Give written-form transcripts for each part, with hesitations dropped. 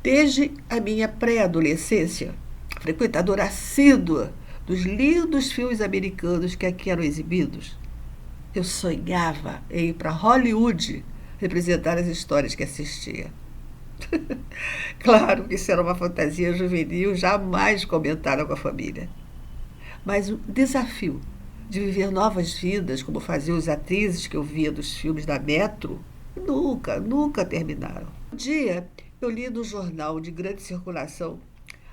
Desde a minha pré-adolescência, frequentadora assídua dos lindos filmes americanos que aqui eram exibidos, eu sonhava em ir para Hollywood representar as histórias que assistia. Claro que isso era uma fantasia juvenil jamais comentada com a família. Mas o desafio de viver novas vidas, como faziam as atrizes que eu via dos filmes da Metro, nunca terminaram. Um dia, eu li no jornal de grande circulação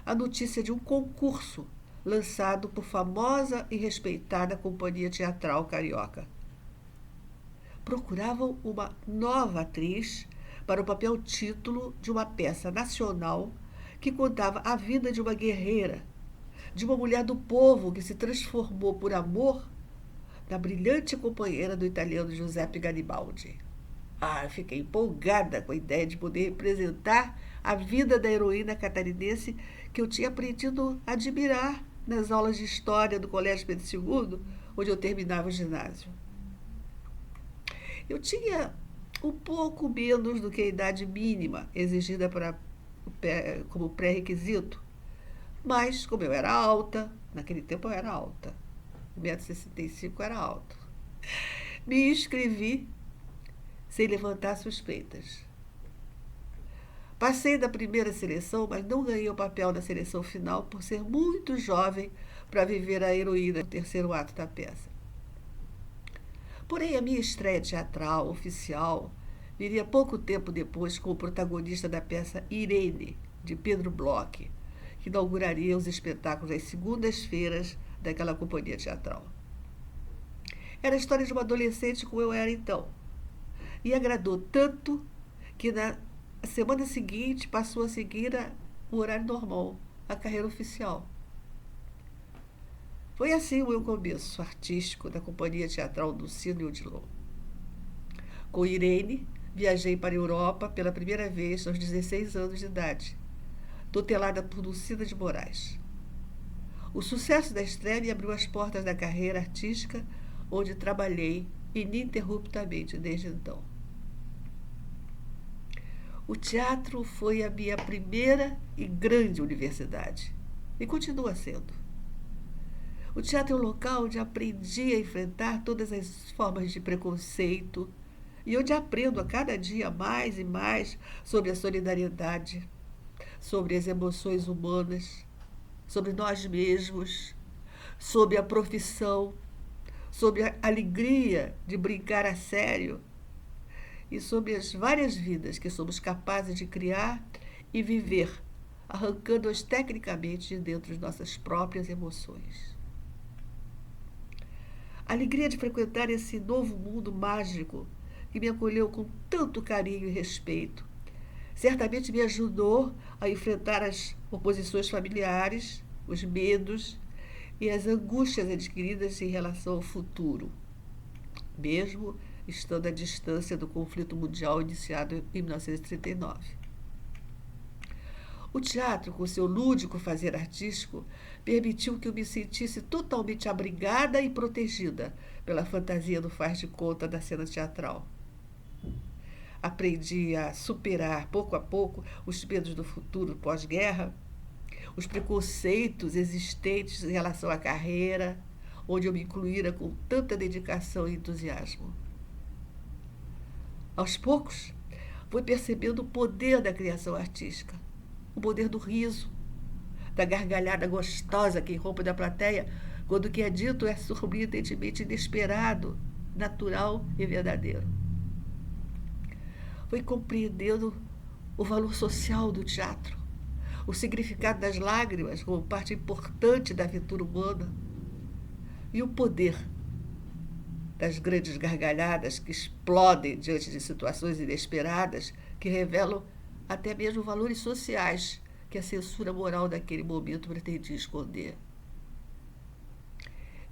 a notícia de um concurso lançado por famosa e respeitada companhia teatral carioca. Procuravam uma nova atriz para o papel título de uma peça nacional que contava a vida de uma guerreira, de uma mulher do povo que se transformou por amor na brilhante companheira do italiano Giuseppe Garibaldi. Eu fiquei empolgada com a ideia de poder representar a vida da heroína catarinense que eu tinha aprendido a admirar nas aulas de história do Colégio Pedro II, onde eu terminava o ginásio. Eu tinha um pouco menos do que a idade mínima exigida como pré-requisito, mas como eu era alta, naquele tempo eu era alta, 1,65 m era alto, me inscrevi sem levantar suspeitas. Passei da primeira seleção, mas não ganhei o papel na seleção final por ser muito jovem para viver a heroína no terceiro ato da peça. Porém, a minha estreia teatral oficial viria pouco tempo depois com o protagonista da peça Irene, de Pedro Bloch, que inauguraria os espetáculos às segundas-feiras daquela companhia teatral. Era a história de uma adolescente como eu era então, e agradou tanto que na semana seguinte passou a seguir o horário normal, a carreira oficial. Foi assim o meu começo artístico da companhia teatral Dulcino e Odilon. Com Irene, viajei para a Europa pela primeira vez aos 16 anos de idade, tutelada por Dulcina de Moraes. O sucesso da estreia me abriu as portas da carreira artística, onde trabalhei ininterruptamente desde então. O teatro foi a minha primeira e grande universidade, e continua sendo. O teatro é um local onde aprendi a enfrentar todas as formas de preconceito e onde aprendo a cada dia mais e mais sobre a solidariedade, sobre as emoções humanas, sobre nós mesmos, sobre a profissão, sobre a alegria de brincar a sério e sobre as várias vidas que somos capazes de criar e viver, arrancando-as tecnicamente de dentro de nossas próprias emoções. A alegria de frequentar esse novo mundo mágico que me acolheu com tanto carinho e respeito certamente me ajudou a enfrentar as oposições familiares, os medos e as angústias adquiridas em relação ao futuro, mesmo estando à distância do conflito mundial iniciado em 1939. O teatro, com seu lúdico fazer artístico, permitiu que eu me sentisse totalmente abrigada e protegida pela fantasia do faz de conta da cena teatral. Aprendi a superar, pouco a pouco, os medos do futuro pós-guerra, os preconceitos existentes em relação à carreira, onde eu me incluíra com tanta dedicação e entusiasmo. Aos poucos, fui percebendo o poder da criação artística, o poder do riso, da gargalhada gostosa que irrompe da plateia quando o que é dito é surpreendentemente inesperado, natural e verdadeiro. Fui compreendendo o valor social do teatro, o significado das lágrimas como parte importante da aventura humana e o poder das grandes gargalhadas que explodem diante de situações inesperadas que revelam até mesmo valores sociais que a censura moral daquele momento pretendia esconder.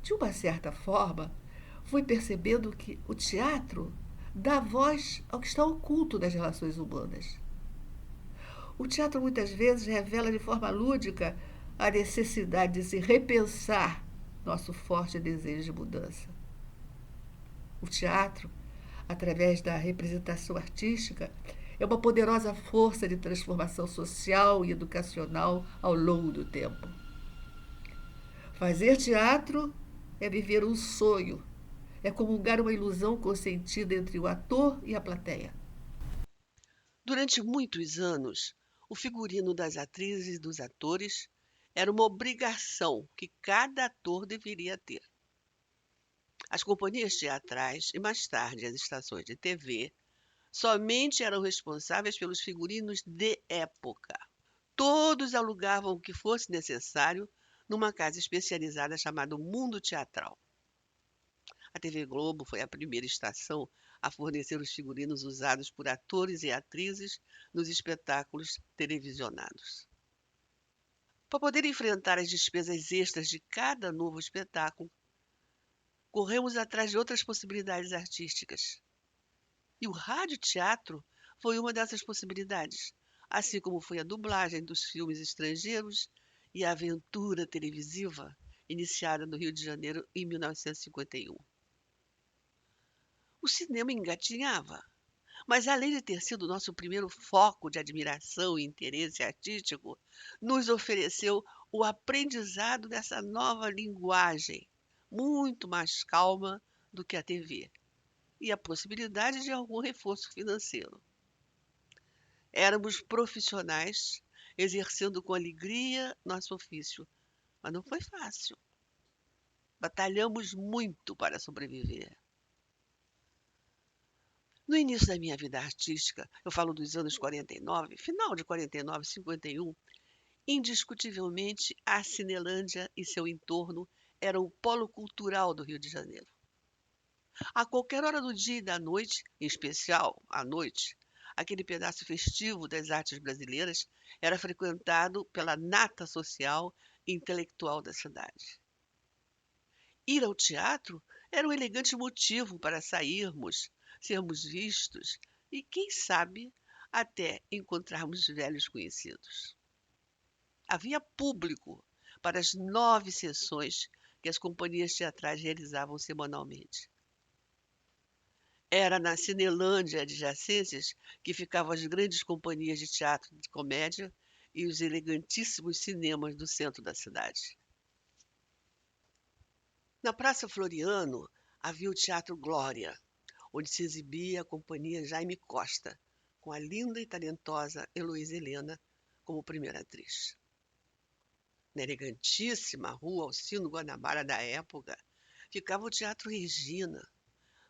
De uma certa forma, fui percebendo que o teatro dá voz ao que está oculto das relações humanas. O teatro muitas vezes revela de forma lúdica a necessidade de se repensar nosso forte desejo de mudança. O teatro, através da representação artística, É uma poderosa força de transformação social e educacional ao longo do tempo. Fazer teatro é viver um sonho, é comungar uma ilusão consentida entre o ator e a plateia. Durante muitos anos, o figurino das atrizes e dos atores era uma obrigação que cada ator deveria ter. As companhias teatrais e mais tarde as estações de TV somente eram responsáveis pelos figurinos de época. Todos alugavam o que fosse necessário numa casa especializada chamada Mundo Teatral. A TV Globo foi a primeira estação a fornecer os figurinos usados por atores e atrizes nos espetáculos televisionados. Para poder enfrentar as despesas extras de cada novo espetáculo, corremos atrás de outras possibilidades artísticas. E o radioteatro foi uma dessas possibilidades, assim como foi a dublagem dos filmes estrangeiros e a aventura televisiva, iniciada no Rio de Janeiro em 1951. O cinema engatinhava, mas além de ter sido nosso primeiro foco de admiração e interesse artístico, nos ofereceu o aprendizado dessa nova linguagem, muito mais calma do que a TV, e a possibilidade de algum reforço financeiro. Éramos profissionais, exercendo com alegria nosso ofício, mas não foi fácil. Batalhamos muito para sobreviver. No início da minha vida artística, eu falo dos anos 49, final de 49, 51, indiscutivelmente a Cinelândia e seu entorno eram o polo cultural do Rio de Janeiro. A qualquer hora do dia e da noite, em especial à noite, aquele pedaço festivo das artes brasileiras era frequentado pela nata social e intelectual da cidade. Ir ao teatro era um elegante motivo para sairmos, sermos vistos e, quem sabe, até encontrarmos velhos conhecidos. Havia público para as 9 sessões que as companhias teatrais realizavam semanalmente. Era na Cinelândia adjacências que ficavam as grandes companhias de teatro de comédia e os elegantíssimos cinemas do centro da cidade. Na Praça Floriano havia o Teatro Glória, onde se exibia a companhia Jaime Costa, com a linda e talentosa Heloísa Helena como primeira atriz. Na elegantíssima rua Alcino Guanabara da época, ficava o Teatro Regina,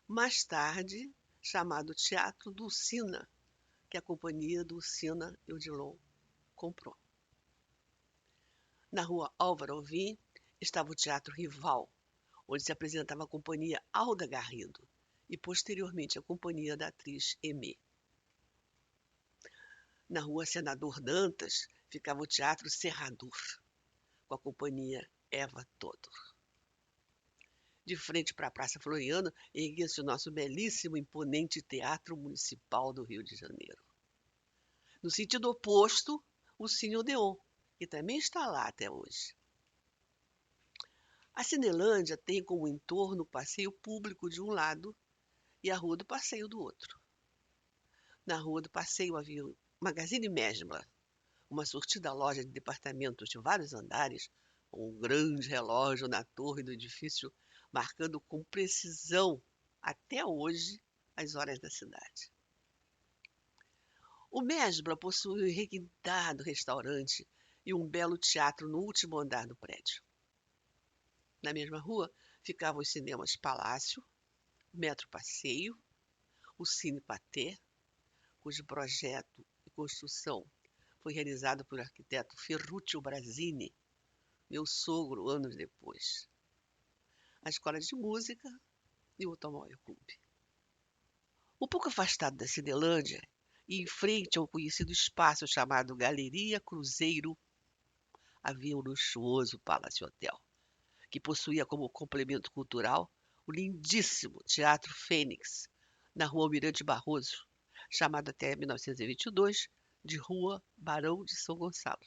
mais tarde chamado Teatro Dulcina, que a companhia Dulcina e Odilon comprou. Na rua Álvaro Alvim estava o Teatro Rival, onde se apresentava a companhia Alda Garrido e posteriormente a companhia da atriz Emê. Na rua Senador Dantas ficava o Teatro Serrador, com a companhia Eva Todor. De frente para a Praça Floriano, erguia-se o nosso belíssimo e imponente Teatro Municipal do Rio de Janeiro. No sentido oposto, o Cine Odeon, que também está lá até hoje. A Cinelândia tem como entorno o passeio público de um lado e a Rua do Passeio do outro. Na Rua do Passeio havia o Magazine Mesbla, uma surtida loja de departamentos de vários andares, com um grande relógio na torre do edifício, marcando com precisão, até hoje, as horas da cidade. O Mesbla possui um requintado restaurante e um belo teatro no último andar do prédio. Na mesma rua ficavam os cinemas Palácio, Metro Passeio, o Cine Pathé, cujo projeto e construção foi realizado pelo arquiteto Ferruccio Brasini, meu sogro anos depois. A Escola de Música e o Automóvel Clube. Um pouco afastado da Cinelândia e em frente ao conhecido espaço chamado Galeria Cruzeiro, havia um luxuoso Palace Hotel, que possuía como complemento cultural o lindíssimo Teatro Fênix, na Rua Almirante Barroso, chamado até 1922 de Rua Barão de São Gonçalo.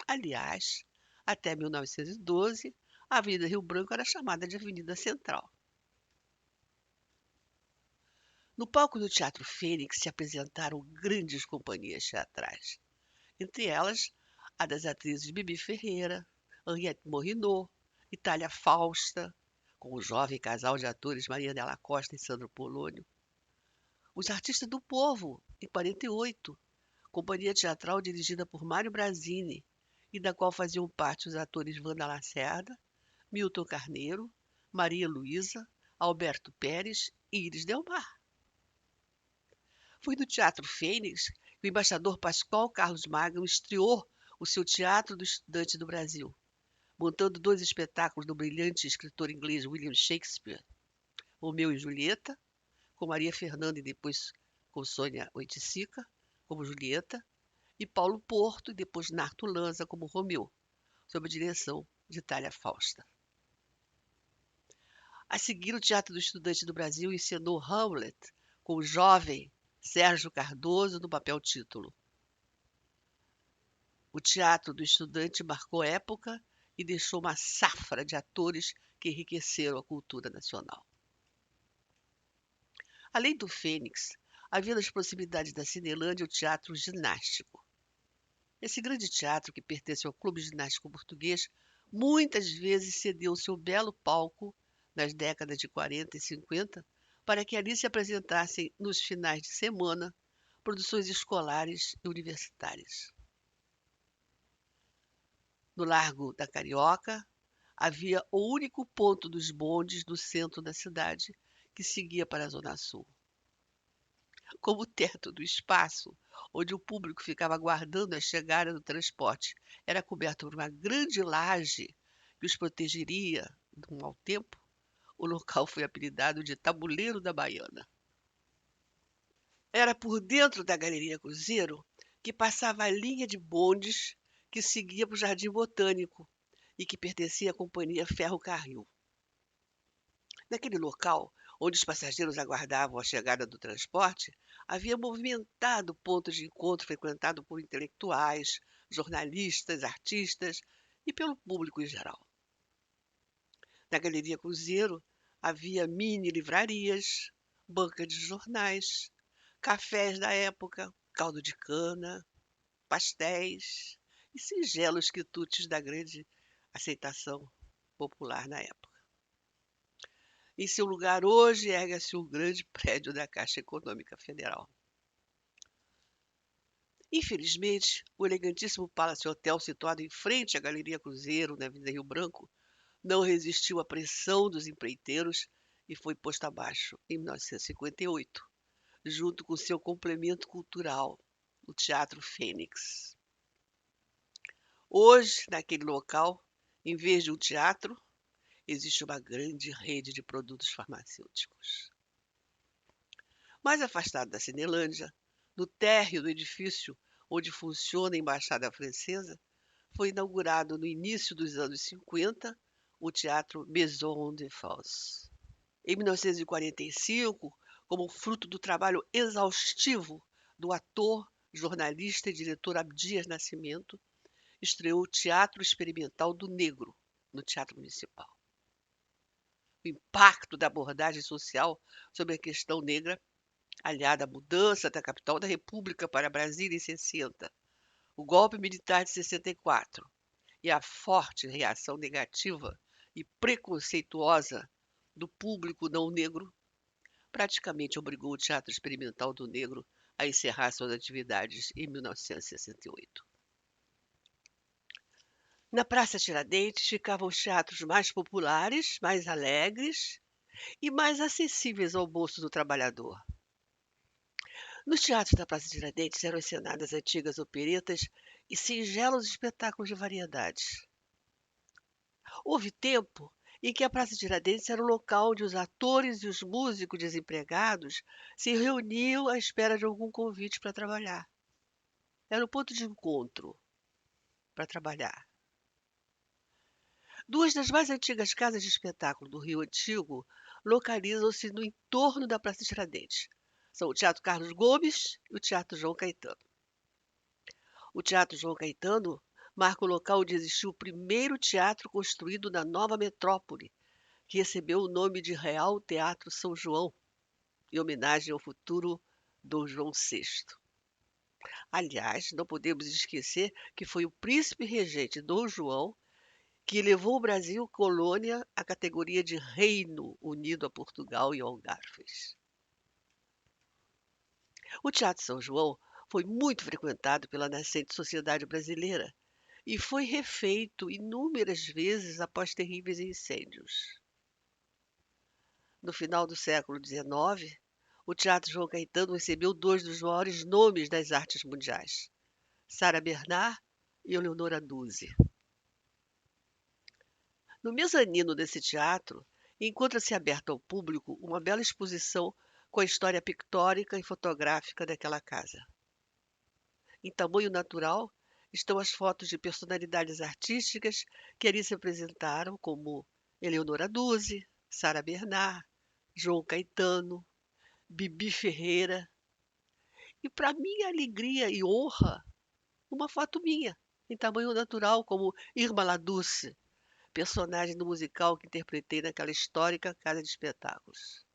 Aliás, até 1912, a Avenida Rio Branco era chamada de Avenida Central. No palco do Teatro Fênix se apresentaram grandes companhias teatrais, entre elas a das atrizes Bibi Ferreira, Henriette Morinot, Itália Fausta, com o jovem casal de atores Maria Della Costa e Sandro Polonio, Os Artistas do Povo, em 48, companhia teatral dirigida por Mário Brazini, e da qual faziam parte os atores Wanda Lacerda, Milton Carneiro, Maria Luísa, Alberto Pérez e Iris Delmar. Foi no Teatro Fênix que o embaixador Pascoal Carlos Magno estreou o seu Teatro do Estudante do Brasil, montando 2 espetáculos do brilhante escritor inglês William Shakespeare, Romeu e Julieta, com Maria Fernanda e depois com Sônia Oiticica, como Julieta, e Paulo Porto e depois Narto Lanza como Romeu, sob a direção de Itália Fausta. A seguir, o Teatro do Estudante do Brasil encenou Hamlet com o jovem Sérgio Cardoso no papel título. O Teatro do Estudante marcou época e deixou uma safra de atores que enriqueceram a cultura nacional. Além do Fênix, havia nas proximidades da Cinelândia o Teatro Ginástico. Esse grande teatro, que pertence ao Clube Ginástico Português, muitas vezes cedeu seu belo palco, nas décadas de 40 e 50, para que ali se apresentassem, nos finais de semana, produções escolares e universitárias. No Largo da Carioca, havia o único ponto dos bondes do centro da cidade, que seguia para a Zona Sul. Como o teto do espaço, onde o público ficava aguardando a chegada do transporte, era coberto por uma grande laje que os protegeria do mau tempo, o local foi apelidado de Tabuleiro da Baiana. Era por dentro da Galeria Cruzeiro que passava a linha de bondes que seguia para o Jardim Botânico e que pertencia à Companhia Ferrocarril. Naquele local, onde os passageiros aguardavam a chegada do transporte, havia movimentado ponto de encontro frequentado por intelectuais, jornalistas, artistas e pelo público em geral. Na Galeria Cruzeiro havia mini livrarias, banca de jornais, cafés da época, caldo de cana, pastéis e singelos quitutes da grande aceitação popular na época. Em seu lugar hoje ergue-se o grande prédio da Caixa Econômica Federal. Infelizmente, o elegantíssimo Palace Hotel, situado em frente à Galeria Cruzeiro, na Avenida Rio Branco, não resistiu à pressão dos empreiteiros e foi posto abaixo em 1958, junto com seu complemento cultural, o Teatro Fênix. Hoje, naquele local, em vez de um teatro, existe uma grande rede de produtos farmacêuticos. Mais afastado da Cinelândia, no térreo do edifício onde funciona a Embaixada Francesa, foi inaugurado no início dos anos 50 o Teatro Maison de France. Em 1945, como fruto do trabalho exaustivo do ator, jornalista e diretor Abdias Nascimento, estreou o Teatro Experimental do Negro, no Teatro Municipal. O impacto da abordagem social sobre a questão negra, aliada à mudança da capital da República para Brasília em 60, o golpe militar de 64 e a forte reação negativa e preconceituosa do público não negro, praticamente obrigou o Teatro Experimental do Negro a encerrar suas atividades em 1968. Na Praça Tiradentes ficavam os teatros mais populares, mais alegres e mais acessíveis ao bolso do trabalhador. Nos teatros da Praça Tiradentes eram encenadas antigas operetas e singelos espetáculos de variedades. Houve tempo em que a Praça Tiradentes era o local onde os atores e os músicos desempregados se reuniam à espera de algum convite para trabalhar. Era o ponto de encontro para trabalhar. Duas das mais antigas casas de espetáculo do Rio Antigo localizam-se no entorno da Praça Tiradentes. São o Teatro Carlos Gomes e o Teatro João Caetano. O Teatro João Caetano marca o local onde existiu o primeiro teatro construído na nova metrópole, que recebeu o nome de Real Teatro São João. em homenagem ao futuro Dom João VI. Aliás, não podemos esquecer que foi o príncipe regente Dom João que levou o Brasil colônia à categoria de Reino Unido a Portugal e Algarves. O Teatro São João foi muito frequentado pela nascente sociedade brasileira e foi refeito inúmeras vezes após terríveis incêndios. No final do século XIX, o Teatro João Caetano recebeu dois dos maiores nomes das artes mundiais, Sarah Bernard e Eleonora Duse. No mezanino desse teatro, encontra-se aberta ao público uma bela exposição com a história pictórica e fotográfica daquela casa. Em tamanho natural estão as fotos de personalidades artísticas que ali se apresentaram, como Eleonora Duse, Sarah Bernard, João Caetano, Bibi Ferreira. E, para minha alegria e honra, uma foto minha, em tamanho natural, como Irma Laduce, personagem do musical que interpretei naquela histórica casa de espetáculos.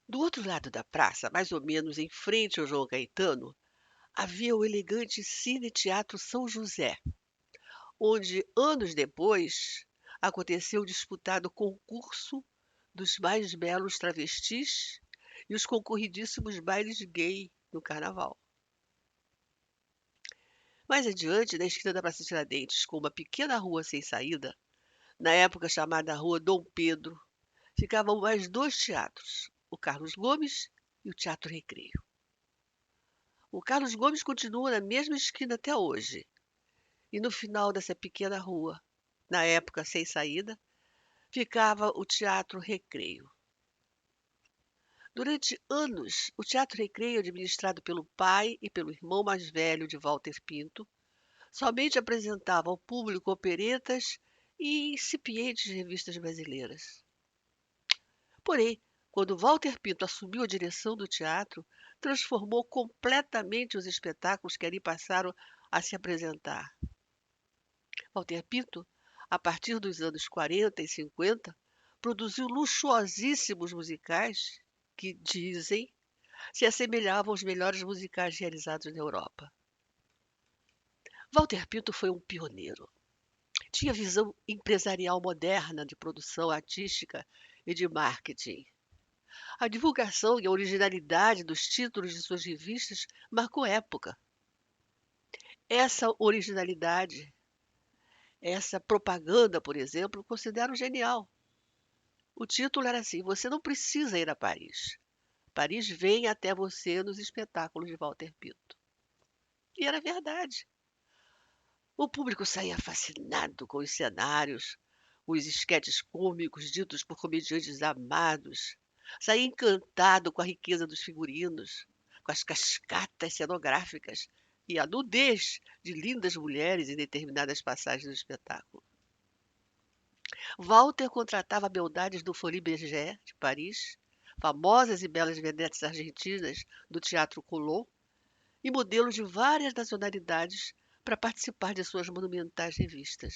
Do outro lado da praça, mais ou menos em frente ao João Caetano, havia o elegante Cine Teatro São José, onde, anos depois, aconteceu o disputado concurso dos mais belos travestis e os concorridíssimos bailes gay no carnaval. Mais adiante, na esquina da Praça Tiradentes, com uma pequena rua sem saída, na época chamada Rua Dom Pedro, ficavam mais dois teatros, o Carlos Gomes e o Teatro Recreio. O Carlos Gomes continua na mesma esquina até hoje, e no final dessa pequena rua, na época sem saída, ficava o Teatro Recreio. Durante anos, o Teatro Recreio, administrado pelo pai e pelo irmão mais velho de Walter Pinto, somente apresentava ao público operetas e incipientes revistas brasileiras. Porém, quando Walter Pinto assumiu a direção do teatro, transformou completamente os espetáculos que ali passaram a se apresentar. Walter Pinto, a partir dos anos 40 e 50, produziu luxuosíssimos musicais que, dizem, se assemelhavam aos melhores musicais realizados na Europa. Walter Pinto foi um pioneiro. Tinha visão empresarial moderna de produção artística e de marketing. A divulgação e a originalidade dos títulos de suas revistas marcou época. Essa originalidade, essa propaganda, por exemplo, considero genial. O título era assim: você não precisa ir a Paris. Paris vem até você nos espetáculos de Walter Pinto. E era verdade. O público saía fascinado com os cenários, os esquetes cômicos ditos por comediantes amados. Saía encantado com a riqueza dos figurinos, com as cascatas cenográficas e a nudez de lindas mulheres em determinadas passagens do espetáculo. Walter contratava beldades do Folies Bergère, de Paris, famosas e belas vedetes argentinas do Teatro Colón, e modelos de várias nacionalidades para participar de suas monumentais revistas.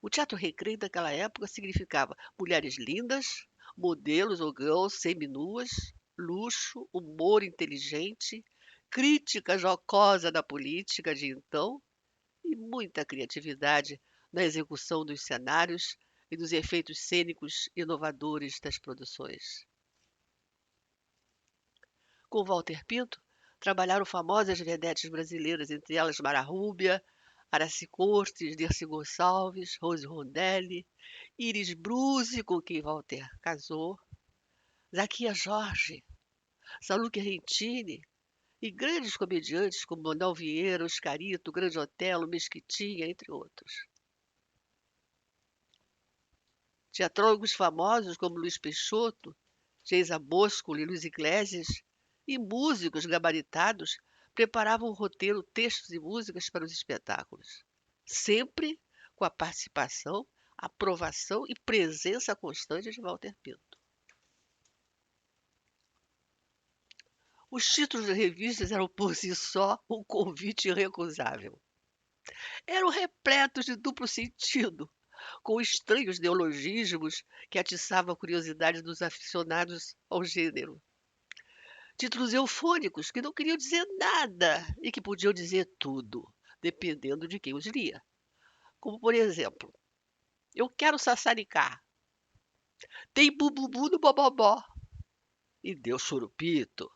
O Teatro Recreio daquela época significava mulheres lindas, modelos ou girls seminuas, luxo, humor inteligente, crítica jocosa da política de então e muita criatividade na execução dos cenários e dos efeitos cênicos inovadores das produções. Com Walter Pinto, trabalharam famosas vedetes brasileiras, entre elas Mara Rúbia, Aracy Cortes, Dirce Gonçalves, Rose Rondelli, Iris Bruzi, com quem Walter casou, Zaquia Jorge, Saluque Rentini e grandes comediantes como Manuel Vieira, Oscarito, Grande Otelo, Mesquitinha, entre outros. Teatrólogos famosos como Luiz Peixoto, Geisa Bosco e Luiz Iglesias e músicos gabaritados preparavam o roteiro, textos e músicas para os espetáculos, sempre com a participação, aprovação e presença constante de Walter Pinto. Os títulos das revistas eram por si só um convite irrecusável. Eram repletos de duplo sentido, com estranhos neologismos que atiçavam a curiosidade dos aficionados ao gênero. Títulos eufônicos que não queriam dizer nada e que podiam dizer tudo, dependendo de quem os lia. Como, por exemplo, Eu quero sassaricar, tem bububu no bobobó, e deu churupito,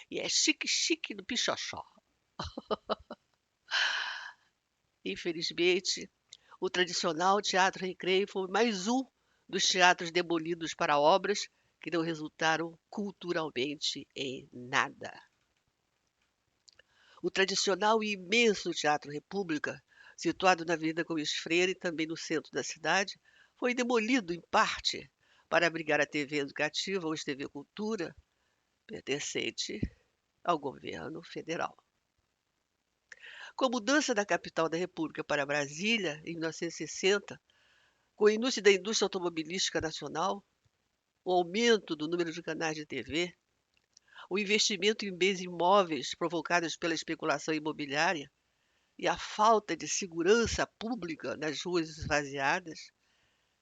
e é chique-chique no pichochó. Infelizmente, o tradicional teatro recreio foi mais um dos teatros demolidos para obras que não resultaram culturalmente em nada. O tradicional e imenso Teatro República, situado na Avenida Gomes Freire e também no centro da cidade, foi demolido em parte para abrigar a TV educativa, hoje TV Cultura, pertencente ao governo federal. Com a mudança da capital da República para Brasília, em 1960, com o início da indústria automobilística nacional, o aumento do número de canais de TV, o investimento em bens imóveis provocados pela especulação imobiliária e a falta de segurança pública nas ruas esvaziadas,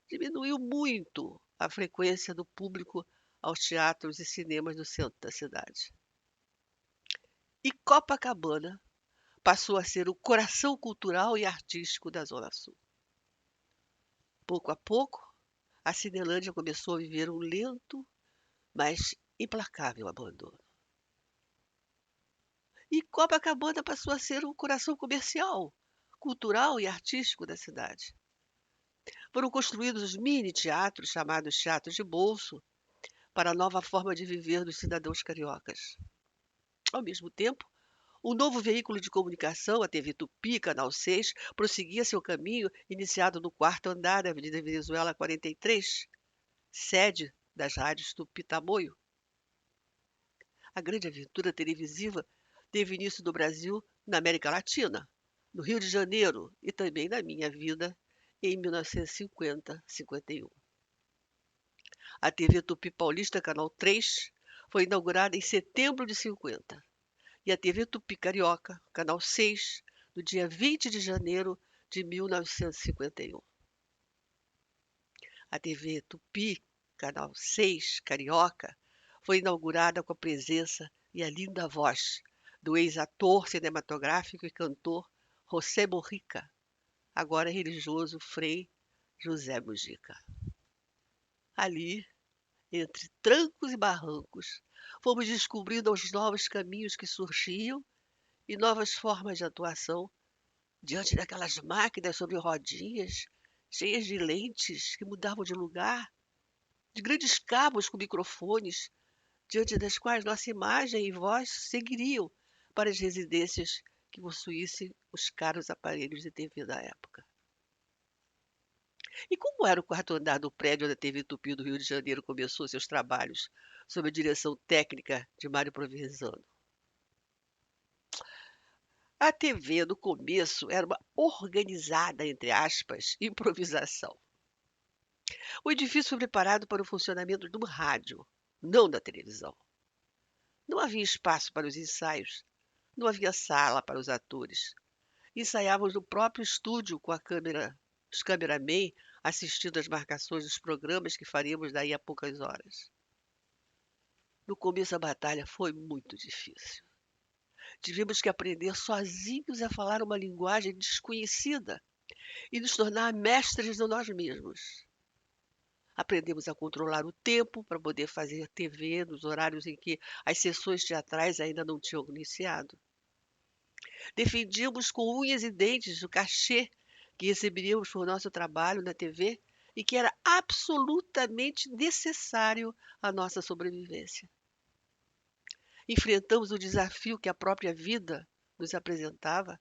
diminuiu muito a frequência do público aos teatros e cinemas do centro da cidade. E Copacabana passou a ser o coração cultural e artístico da Zona Sul. Pouco a pouco, a Cinelândia começou a viver um lento, mas implacável abandono. E Copacabana passou a ser o coração comercial, cultural e artístico da cidade. Foram construídos os mini-teatros, chamados teatros de bolso, para a nova forma de viver dos cidadãos cariocas. Ao mesmo tempo, o novo veículo de comunicação, a TV Tupi, Canal 6, prosseguia seu caminho iniciado no quarto andar da Avenida Venezuela 43, sede das rádios Tupi Tamoio. A grande aventura televisiva teve início no Brasil, na América Latina, no Rio de Janeiro e também na minha vida em 1950-51. A TV Tupi Paulista, Canal 3, foi inaugurada em setembro de 50 e a TV Tupi Carioca, Canal 6, no dia 20 de janeiro de 1951. A TV Tupi, Canal 6, Carioca, foi inaugurada com a presença e a linda voz do ex-ator cinematográfico e cantor José Mujica, agora religioso Frei José Mujica. Ali, entre trancos e barrancos, fomos descobrindo os novos caminhos que surgiam e novas formas de atuação diante daquelas máquinas sobre rodinhas, cheias de lentes que mudavam de lugar, de grandes cabos com microfones, diante das quais nossa imagem e voz seguiriam para as residências que possuíssem os caros aparelhos de TV da época. E como era o quarto andar do prédio onde a TV Tupi do Rio de Janeiro começou seus trabalhos, sob a direção técnica de Mário Provenzano? A TV, no começo, era uma organizada, entre aspas, improvisação. O edifício foi preparado para o funcionamento do rádio, não da televisão. Não havia espaço para os ensaios, não havia sala para os atores. Ensaiávamos no próprio estúdio com os cameramen assistindo às marcações dos programas que faríamos daí a poucas horas. No começo a batalha foi muito difícil. Tivemos que aprender sozinhos a falar uma linguagem desconhecida e nos tornar mestres de nós mesmos. Aprendemos a controlar o tempo para poder fazer TV nos horários em que as sessões teatrais ainda não tinham iniciado. Defendíamos com unhas e dentes o cachê que receberíamos por nosso trabalho na TV e que era absolutamente necessário à nossa sobrevivência. Enfrentamos o desafio que a própria vida nos apresentava,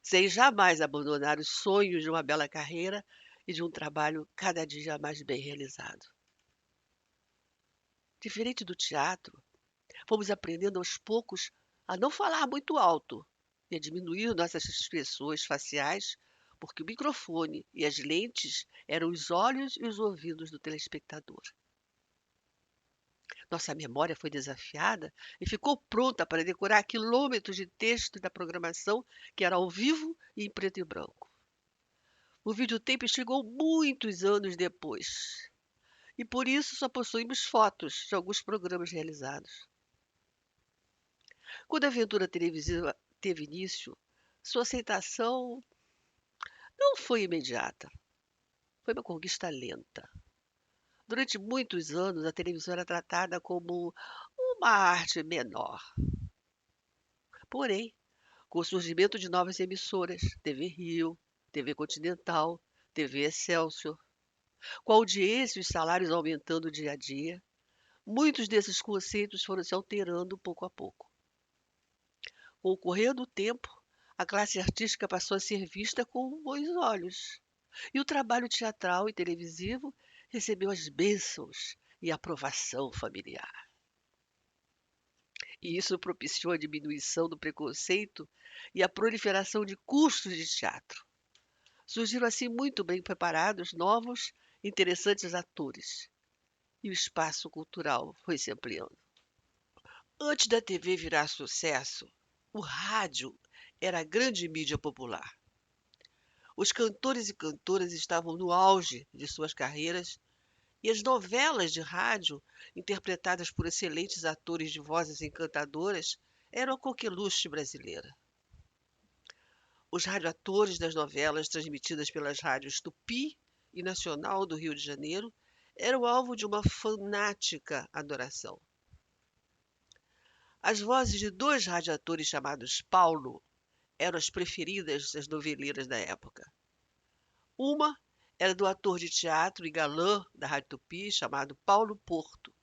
sem jamais abandonar os sonhos de uma bela carreira e de um trabalho cada dia mais bem realizado. Diferente do teatro, fomos aprendendo aos poucos a não falar muito alto e a diminuir nossas expressões faciais, porque o microfone e as lentes eram os olhos e os ouvidos do telespectador. Nossa memória foi desafiada e ficou pronta para decorar quilômetros de texto da programação que era ao vivo e em preto e branco. O videotape chegou muitos anos depois, e por isso só possuímos fotos de alguns programas realizados. Quando a aventura televisiva teve início, sua aceitação não foi imediata, foi uma conquista lenta. Durante muitos anos, a televisão era tratada como uma arte menor. Porém, com o surgimento de novas emissoras, TV Rio, TV Continental, TV Excelsior, com a audiência e os salários aumentando dia a dia, muitos desses conceitos foram se alterando pouco a pouco. Com o correr do tempo, a classe artística passou a ser vista com bons olhos, e o trabalho teatral e televisivo recebeu as bênçãos e a aprovação familiar. E isso propiciou a diminuição do preconceito e a proliferação de cursos de teatro. Surgiram assim muito bem preparados, novos, interessantes atores. E o espaço cultural foi se ampliando. Antes da TV virar sucesso, o rádio era a grande mídia popular. Os cantores e cantoras estavam no auge de suas carreiras e as novelas de rádio, interpretadas por excelentes atores de vozes encantadoras, eram a coqueluche brasileira. Os radioatores das novelas transmitidas pelas rádios Tupi e Nacional do Rio de Janeiro eram alvo de uma fanática adoração. As vozes de dois radioatores chamados Paulo eram as preferidas das noveleiras da época. Uma era do ator de teatro e galã da Rádio Tupi, chamado Paulo Porto,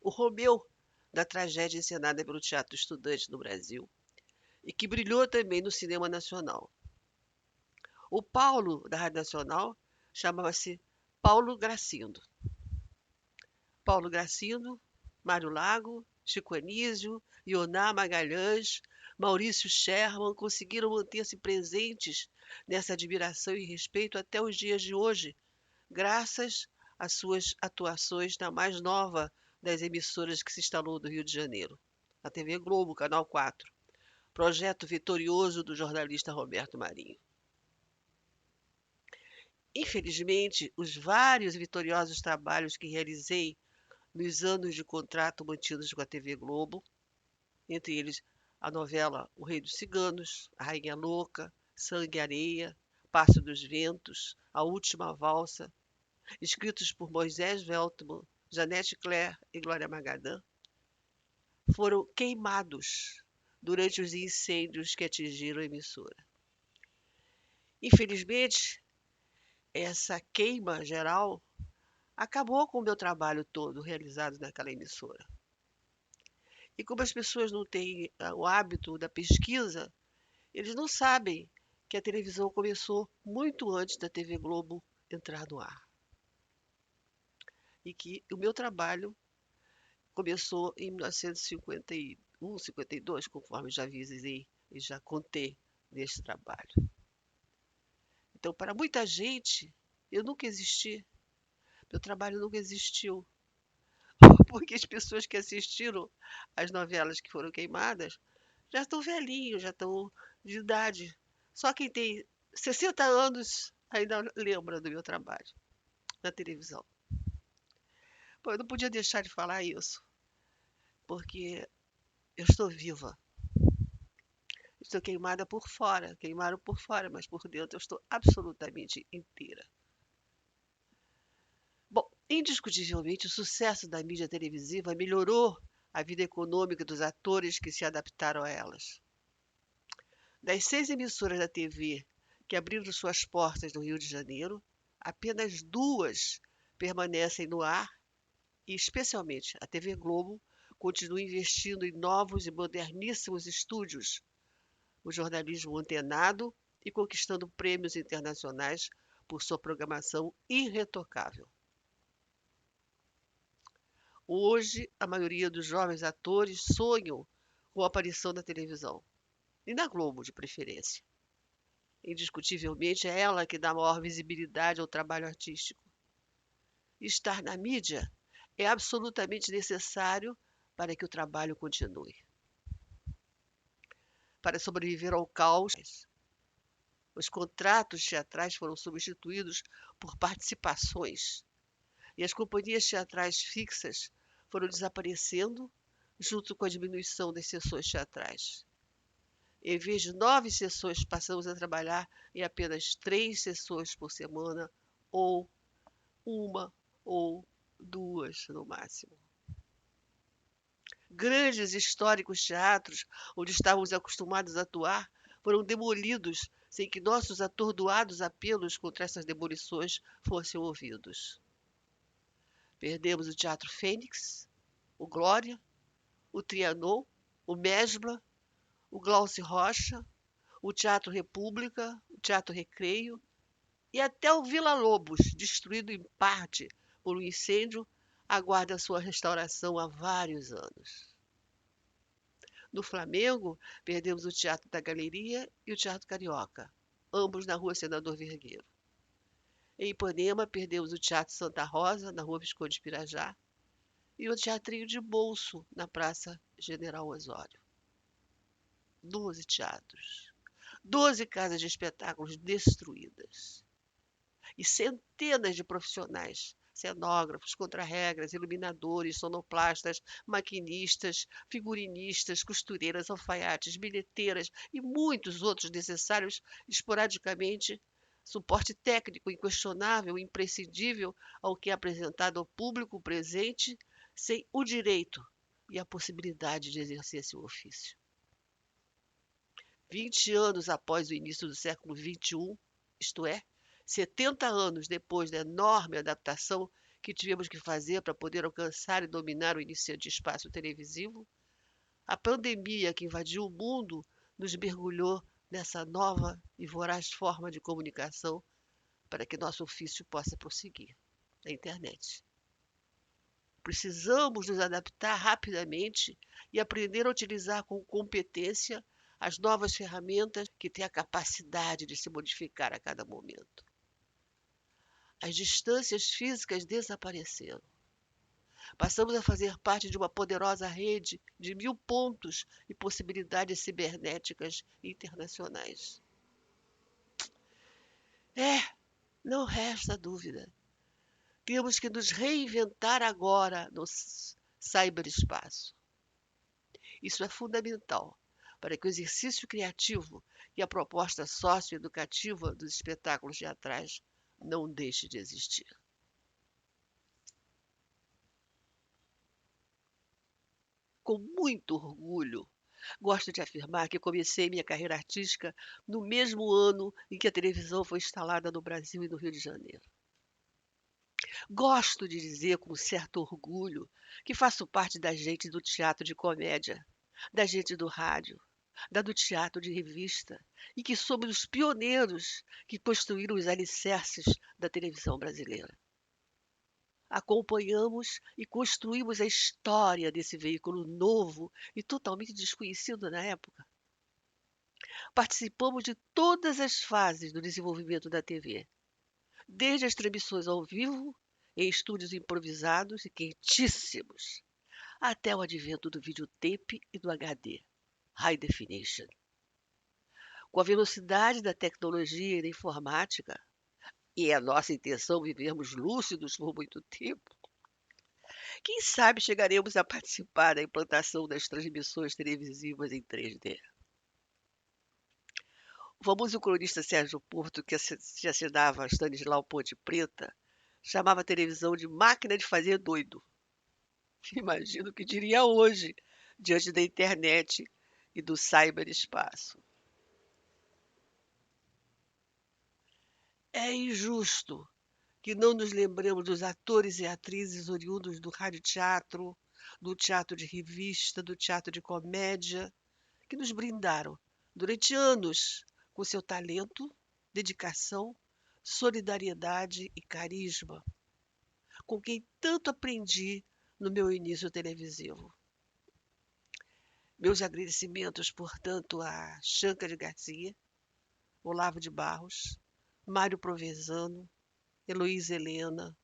o Romeu da tragédia encenada pelo Teatro Estudante no Brasil, e que brilhou também no cinema nacional. O Paulo da Rádio Nacional chamava-se Paulo Gracindo. Paulo Gracindo, Mário Lago, Chico Anísio, Ioná Magalhães, Maurício Sherman conseguiram manter-se presentes nessa admiração e respeito até os dias de hoje, graças às suas atuações na mais nova das emissoras que se instalou no Rio de Janeiro, a TV Globo, Canal 4, projeto vitorioso do jornalista Roberto Marinho. Infelizmente, os vários vitoriosos trabalhos que realizei nos anos de contrato mantidos com a TV Globo, entre eles a novela O Rei dos Ciganos, A Rainha Louca, Sangue e Areia, Passo dos Ventos, A Última Valsa, escritos por Moisés Veltman, Janete Claire e Glória Magadã, foram queimados durante os incêndios que atingiram a emissora. Infelizmente, essa queima geral acabou com o meu trabalho todo realizado naquela emissora. E como as pessoas não têm o hábito da pesquisa, eles não sabem que a televisão começou muito antes da TV Globo entrar no ar. E que o meu trabalho começou em 1951, 52, conforme já avisei e já contei nesse trabalho. Então, para muita gente, eu nunca existi. Meu trabalho nunca existiu. Porque as pessoas que assistiram as novelas que foram queimadas já estão velhinhos, já estão de idade. Só quem tem 60 anos ainda lembra do meu trabalho na televisão. Pô, eu não podia deixar de falar isso, porque eu estou viva. Estou queimada por fora, queimaram por fora, mas por dentro eu estou absolutamente inteira. Bom, indiscutivelmente, o sucesso da mídia televisiva melhorou a vida econômica dos atores que se adaptaram a elas. Das 6 emissoras da TV que abriram suas portas no Rio de Janeiro, apenas 2 permanecem no ar e, especialmente, a TV Globo continua investindo em novos e moderníssimos estúdios, o jornalismo antenado e conquistando prêmios internacionais por sua programação irretocável. Hoje, a maioria dos jovens atores sonham com a aparição na televisão, e na Globo, de preferência. Indiscutivelmente, é ela que dá maior visibilidade ao trabalho artístico. Estar na mídia é absolutamente necessário para que o trabalho continue. Para sobreviver ao caos, Os contratos teatrais foram substituídos por participações e as companhias teatrais fixas foram desaparecendo junto com a diminuição das sessões teatrais. Em vez de 9 sessões, passamos a trabalhar em apenas 3 sessões por semana, ou uma ou 2 no máximo. Grandes históricos teatros, onde estávamos acostumados a atuar, foram demolidos sem que nossos atordoados apelos contra essas demolições fossem ouvidos. Perdemos o Teatro Fênix, o Glória, o Trianon, o Mesbla, o Glaucio Rocha, o Teatro República, o Teatro Recreio e até o Vila Lobos, destruído em parte por um incêndio, aguarda sua restauração há vários anos. No Flamengo, perdemos o Teatro da Galeria e o Teatro Carioca, ambos na Rua Senador Vergueiro. Em Ipanema, perdemos o Teatro Santa Rosa, na Rua Visconde Pirajá, e o Teatrinho de Bolso, na Praça General Osório. 12 teatros, 12 casas de espetáculos destruídas. E centenas de profissionais, cenógrafos, contrarregras, iluminadores, sonoplastas, maquinistas, figurinistas, costureiras, alfaiates, bilheteiras e muitos outros necessários esporadicamente, suporte técnico inquestionável e imprescindível ao que é apresentado ao público presente, sem o direito e a possibilidade de exercer seu ofício. 20 anos após o início do século XXI, isto é, 70 anos depois da enorme adaptação que tivemos que fazer para poder alcançar e dominar o iniciante espaço televisivo, a pandemia que invadiu o mundo nos mergulhou nessa nova e voraz forma de comunicação para que nosso ofício possa prosseguir, a internet. Precisamos nos adaptar rapidamente e aprender a utilizar com competência as novas ferramentas que têm a capacidade de se modificar a cada momento. As distâncias físicas desapareceram. Passamos a fazer parte de uma poderosa rede de 1000 pontos e possibilidades cibernéticas internacionais. Não resta dúvida. Temos que nos reinventar agora no cyberespaço. Isso é fundamental para que o exercício criativo e a proposta socioeducativa dos espetáculos teatrais não deixe de existir. Com muito orgulho, gosto de afirmar que comecei minha carreira artística no mesmo ano em que a televisão foi instalada no Brasil e no Rio de Janeiro. Gosto de dizer com certo orgulho que faço parte da gente do teatro de comédia, da gente do rádio, da do teatro de revista, e que somos os pioneiros que construíram os alicerces da televisão brasileira. Acompanhamos e construímos a história desse veículo novo e totalmente desconhecido na época. Participamos de todas as fases do desenvolvimento da TV, desde as transmissões ao vivo, em estúdios improvisados e quentíssimos, até o advento do videotape e do HD, High Definition. Com a velocidade da tecnologia e da informática, e é a nossa intenção vivermos lúcidos por muito tempo, quem sabe chegaremos a participar da implantação das transmissões televisivas em 3D. O famoso cronista Sérgio Porto, que se assinava Stanislau Ponte Preta, chamava a televisão de máquina de fazer doido. Imagino o que diria hoje, diante da internet e do cyberespaço. É injusto que não nos lembremos dos atores e atrizes oriundos do radioteatro, do teatro de revista, do teatro de comédia, que nos brindaram durante anos com seu talento, dedicação, solidariedade e carisma, com quem tanto aprendi no meu início televisivo. Meus agradecimentos, portanto, a Chanca de Garcia, Olavo de Barros, Mário Provenzano, Heloísa Helena,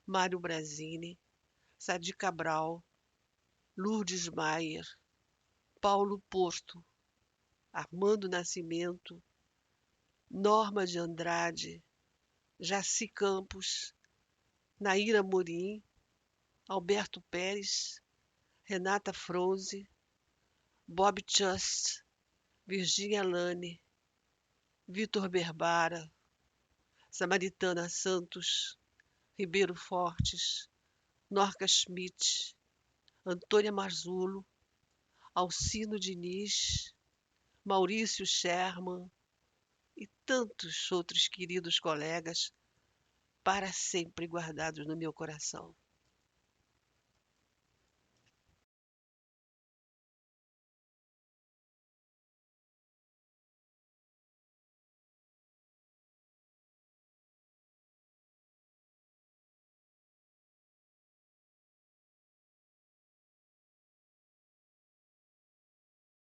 Mário Brazini, Sadi Cabral, Lourdes Maier, Paulo Porto, Armando Nascimento, Norma de Andrade, Jaci Campos, Naíra Morim, Alberto Pérez, Renata Fronze, Bob Chust, Virginia Lane, Vitor Berbara, Samaritana Santos, Ribeiro Fortes, Norca Schmidt, Antônia Marzulo, Alcino Diniz, Maurício Sherman e tantos outros queridos colegas para sempre guardados no meu coração.